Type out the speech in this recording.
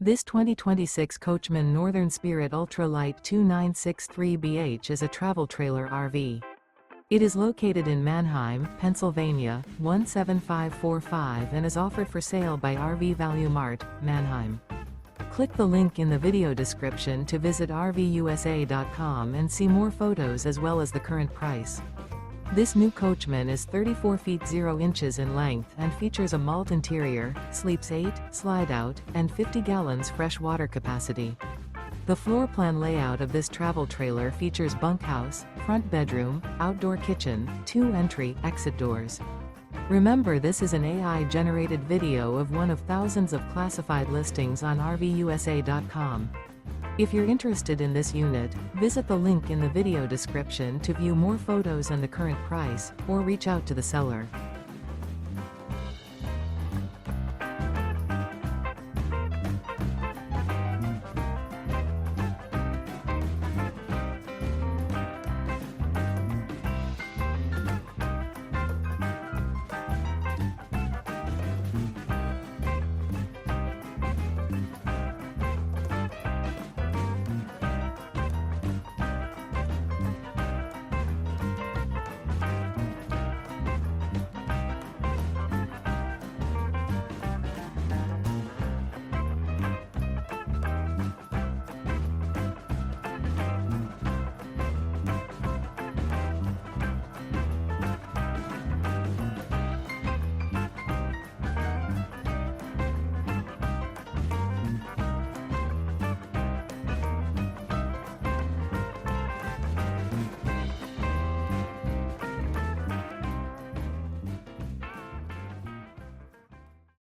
This 2026 Coachmen Northern Spirit Ultra Lite 2963BH is a travel trailer RV. It is located in Manheim, Pennsylvania, 17545 and is offered for sale by RV Value Mart, Manheim. Click the link in the video description to visit RVUSA.com and see more photos as well as the current price. This new Coachmen is 34 feet 0 inches in length and features a Malt interior, sleeps 8, Slideout, and 50 gallons fresh water capacity. The floor plan layout of this travel trailer features bunkhouse, front bedroom, outdoor kitchen, 2 entry/exit doors. Remember, this is an AI-generated video of one of thousands of classified listings on RVUSA.com. If you're interested in this unit, visit the link in the video description to view more photos and the current price, or reach out to the seller.